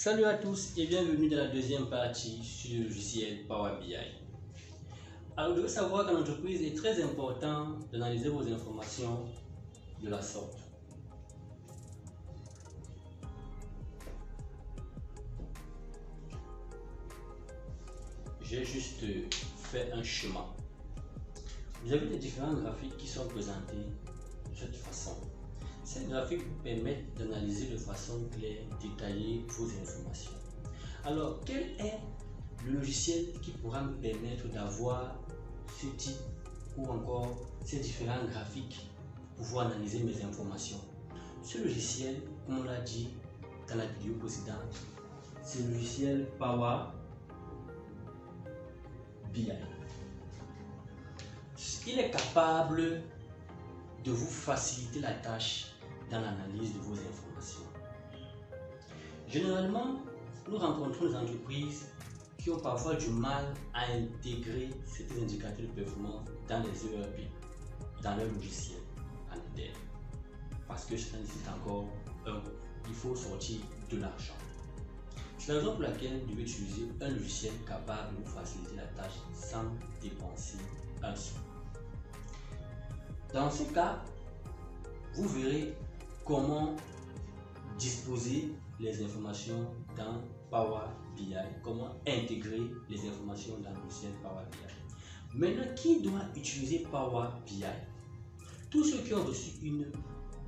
Salut à tous et bienvenue dans la deuxième partie sur le logiciel Power BI. Alors, vous devez savoir qu'en entreprise, il est très important d'analyser vos informations de la sorte. J'ai juste fait un schéma. Vous avez les différents graphiques qui sont présentés de cette façon. Ces graphiques vous permettent d'analyser de façon claire, détaillée vos informations. Alors, quel est le logiciel qui pourra me permettre d'avoir ce type ou encore ces différents graphiques pour pouvoir analyser mes informations? Ce logiciel, comme on l'a dit dans la vidéo précédente, c'est le logiciel Power BI. Il est capable de vous faciliter la tâche dans l'analyse de vos informations. Généralement, nous rencontrons des entreprises qui ont parfois du mal à intégrer ces indicateurs de performance dans les ERP, dans leur logiciel en interne. Parce que ça nécessite encore un coût. Il faut sortir de l'argent. C'est la raison pour laquelle vous devez utiliser un logiciel capable de vous faciliter la tâche sans dépenser un sou. Dans ce cas, vous verrez comment disposer les informations dans Power BI, comment intégrer les informations dans le logiciel Power BI. Maintenant, qui doit utiliser Power BI? Tous ceux qui ont reçu une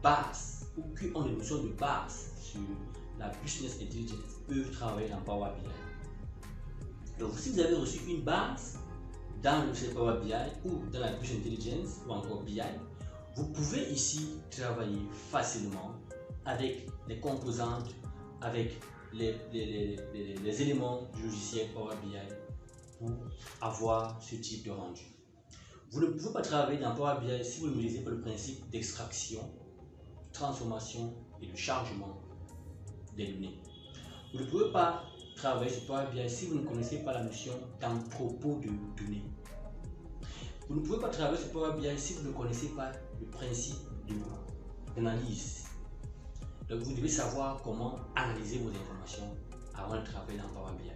base ou qui ont des notions de base sur la Business Intelligence peuvent travailler dans Power BI. Donc, si vous avez reçu une base dans le logiciel Power BI ou dans la Business Intelligence ou encore BI, vous pouvez ici travailler facilement avec les composantes, avec les éléments du logiciel Power BI pour avoir ce type de rendu. Vous ne pouvez pas travailler dans Power BI si vous ne maîtrisez pas le principe d'extraction, transformation et de chargement des données. Vous ne pouvez pas travailler sur Power BI si vous ne connaissez pas la notion d'entrepôt de données. Vous ne pouvez pas travailler sur Power BI si vous ne connaissez pas le principe d'analyse. Donc vous devez savoir comment analyser vos informations avant de travailler dans Power BI.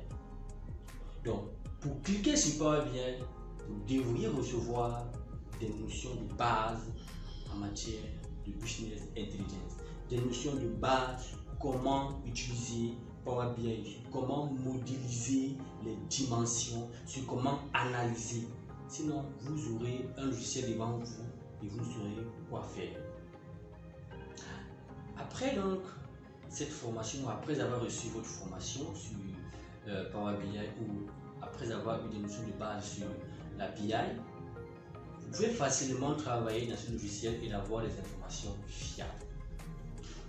Donc pour cliquer sur Power BI, vous devriez recevoir des notions de base en matière de Business Intelligence, des notions de base, comment utiliser Power BI, comment modéliser les dimensions, sur comment analyser. Sinon, vous aurez un logiciel devant vous et vous ne saurez quoi faire. Après donc cette formation, après avoir reçu votre formation sur Power BI ou après avoir eu des notions de base sur la BI, vous pouvez facilement travailler dans ce logiciel et avoir des informations fiables.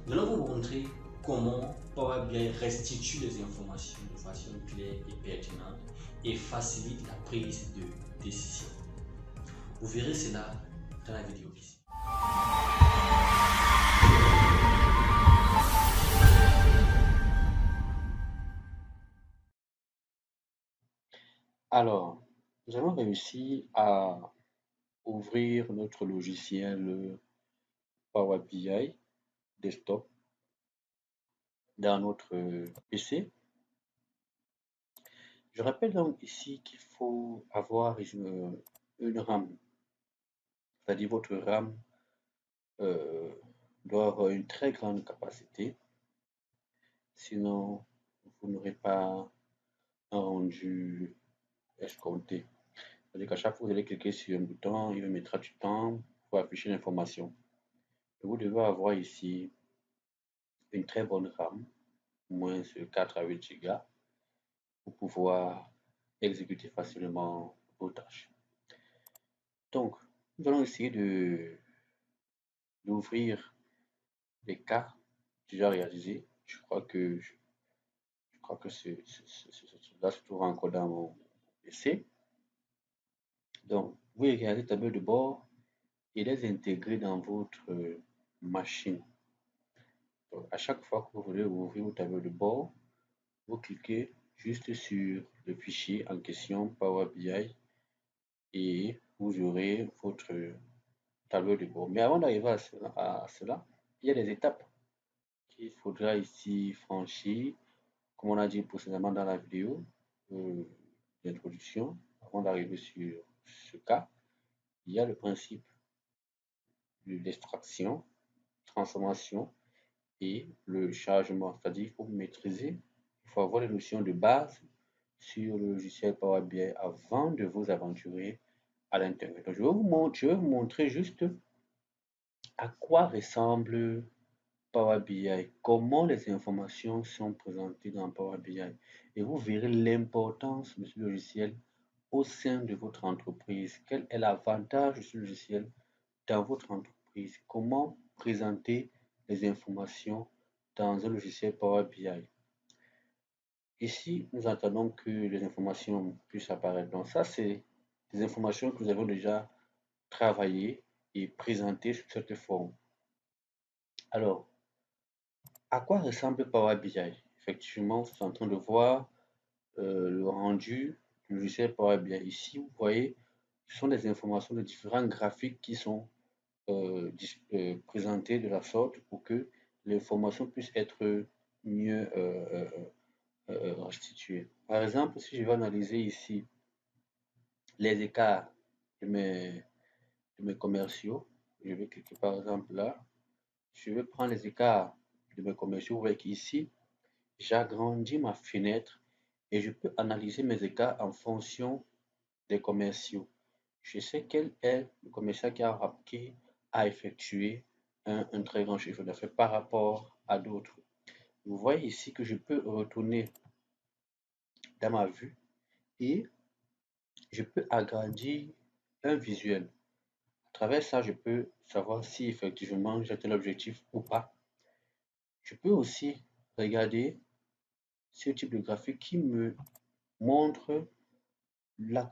Nous allons vous montrer comment Power BI restitue les informations de façon claire et pertinente et facilite la prise de décision. Vous verrez cela dans la vidéo ici. Alors, nous avons réussi à ouvrir notre logiciel Power BI Desktop dans notre PC. Je rappelle donc ici qu'il faut avoir une RAM, c'est-à-dire votre RAM doit avoir une très grande capacité, sinon vous n'aurez pas un rendu escompté. C'est-à-dire qu'à chaque fois que vous allez cliquer sur un bouton, il vous mettra du temps pour afficher l'information. Vous devez avoir ici une très bonne RAM, moins 4 à 8 Go, pour pouvoir exécuter facilement vos tâches. Donc, nous allons essayer d'ouvrir les cas déjà réalisés. Je crois que cela se trouve encore dans mon PC. Donc, vous regardez le tableau de bord et les intégrer dans votre machine. Donc, à chaque fois que vous voulez ouvrir votre tableau de bord, vous cliquez juste sur le fichier en question Power BI et vous aurez votre tableau de bord. Mais avant d'arriver à cela, il y a des étapes qu'il faudra ici franchir comme on a dit précédemment dans la vidéo d'introduction, avant d'arriver sur ce cas, il y a le principe de l'extraction, transformation et le chargement. C'est-à-dire qu'il faut maîtriser, il faut avoir les notions de base sur le logiciel Power BI avant de vous aventurer à l'intérieur. Donc, je vais vous montrer juste à quoi ressemble Power BI, comment les informations sont présentées dans Power BI. Et vous verrez l'importance de ce logiciel au sein de votre entreprise. Quel est l'avantage de ce logiciel dans votre entreprise? Comment présenter les informations dans un logiciel Power BI? Ici, nous attendons que les informations puissent apparaître. Donc ça, c'est des informations que nous avons déjà travaillées et présentées sous cette forme. Alors, à quoi ressemble Power BI? Effectivement, vous êtes en train de voir le rendu du logiciel Power BI. Ici, vous voyez, ce sont des informations de différents graphiques qui sont présentées de la sorte pour que l'information puisse être mieux restituée. Par exemple, si je vais analyser ici les écarts de mes commerciaux, je vais cliquer par exemple là, je vais prendre les écarts de mes commerciaux. Vous voyez qu'ici, j'agrandis ma fenêtre et je peux analyser mes écarts en fonction des commerciaux. Je sais quel est le commercial qui a effectué un très grand chiffre d'affaires par rapport à d'autres. Vous voyez ici que je peux retourner dans ma vue et je peux agrandir un visuel. À travers ça, je peux savoir si effectivement j'ai atteint l'objectif ou pas. Je peux aussi regarder ce type de graphique qui me montre le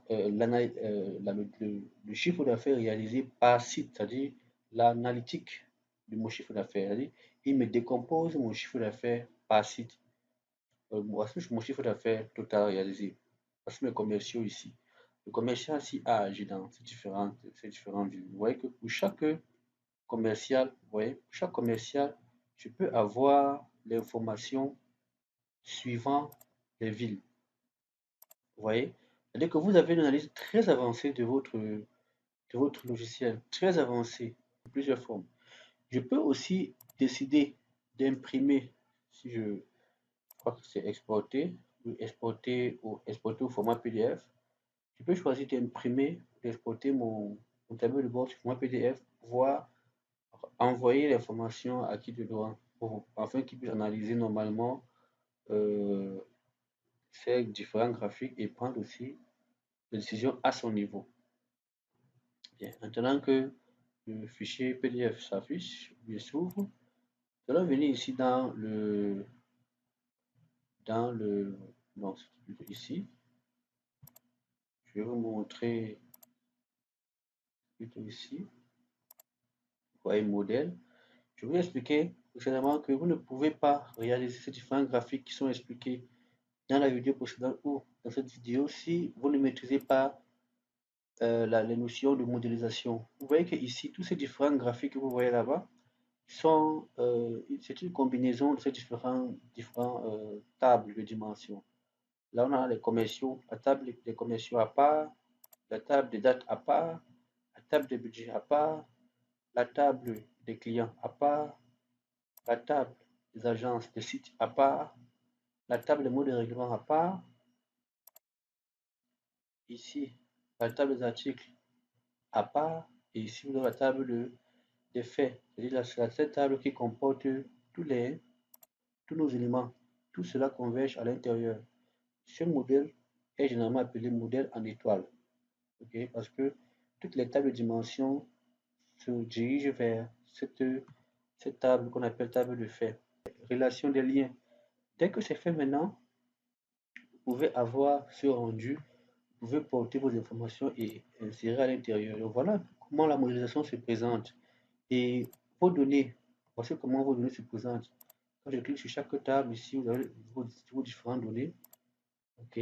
chiffre d'affaires réalisé par site, c'est-à-dire l'analytique de mon chiffre d'affaires. Il me décompose mon chiffre d'affaires par site. Voici mon chiffre d'affaires total réalisé. Voici mes commerciaux ici. Le commercial ici a agi dans ces différentes villes. Vous voyez que pour chaque commercial, vous voyez, pour chaque commercial, je peux avoir l'information suivant les villes. Vous voyez? C'est-à-dire que vous avez une analyse très avancée de votre logiciel, très avancée, de plusieurs formes. Je peux aussi décider d'imprimer, si je crois que c'est exporter, ou exporter au format PDF. Je peux choisir d'imprimer, d'exporter mon tableau de bord sur format PDF, voire envoyer l'information à qui je dois, afin qu'il puisse analyser normalement ces différents graphiques et prendre aussi des décisions à son niveau. Bien, maintenant que le fichier PDF s'affiche, il s'ouvre, nous allons venir ici dans le non, ici. Je vais vous montrer plutôt ici. Vous voyez modèle. Je vais vous expliquer précédemment que vous ne pouvez pas réaliser ces différents graphiques qui sont expliqués dans la vidéo précédente ou dans cette vidéo si vous ne maîtrisez pas les notions de modélisation. Vous voyez que ici, tous ces différents graphiques que vous voyez là-bas c'est une combinaison de ces différentes tables de dimensions. Là, on a les commerciaux, la table des commerciaux à part, la table des dates à part, la table des budgets à part, la table des clients à part, la table des agences de sites à part, la table des mots de règlement à part, ici, la table des articles à part, et ici, vous avez la table des faits, c'est-à-dire cette table qui comporte tous nos éléments. Tout cela converge à l'intérieur. Ce modèle est généralement appelé modèle en étoile. Okay? Parce que toutes les tables de dimensions se dirigent vers cette table qu'on appelle table de faits. Relation des liens. Dès que c'est fait maintenant, vous pouvez avoir ce rendu, vous pouvez porter vos informations et insérer à l'intérieur. Voilà comment la modélisation se présente. Et vos données, voici comment vos données se présentent. Quand je clique sur chaque table, ici, vous avez vos différentes données. OK.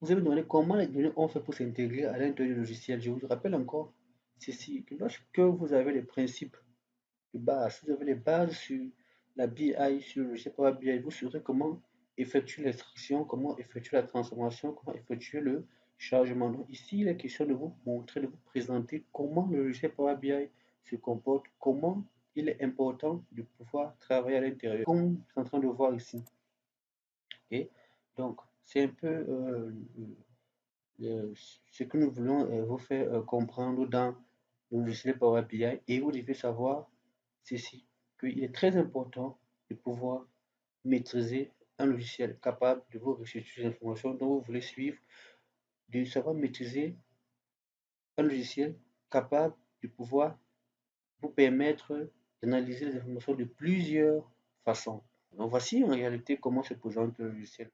Vous avez demandé comment les données ont fait pour s'intégrer à l'intérieur du logiciel. Je vous rappelle encore ceci, que lorsque vous avez les principes de base, vous avez les bases sur la BI sur le logiciel Power BI, vous saurez comment effectuer l'extraction, comment effectuer la transformation, comment effectuer le chargement. Donc ici, il est question de vous montrer, de vous présenter comment le logiciel Power BI se comporte, comment il est important de pouvoir travailler à l'intérieur, comme vous êtes en train de voir ici. Okay? Donc, c'est un peu ce que nous voulons vous faire comprendre dans le logiciel Power BI, et vous devez savoir ceci, qu'il est très important de pouvoir maîtriser un logiciel capable de vous restituer les informations dont vous voulez suivre, de savoir maîtriser un logiciel capable de pouvoir vous permettre d'analyser les informations de plusieurs façons. Donc voici en réalité comment se présente le logiciel.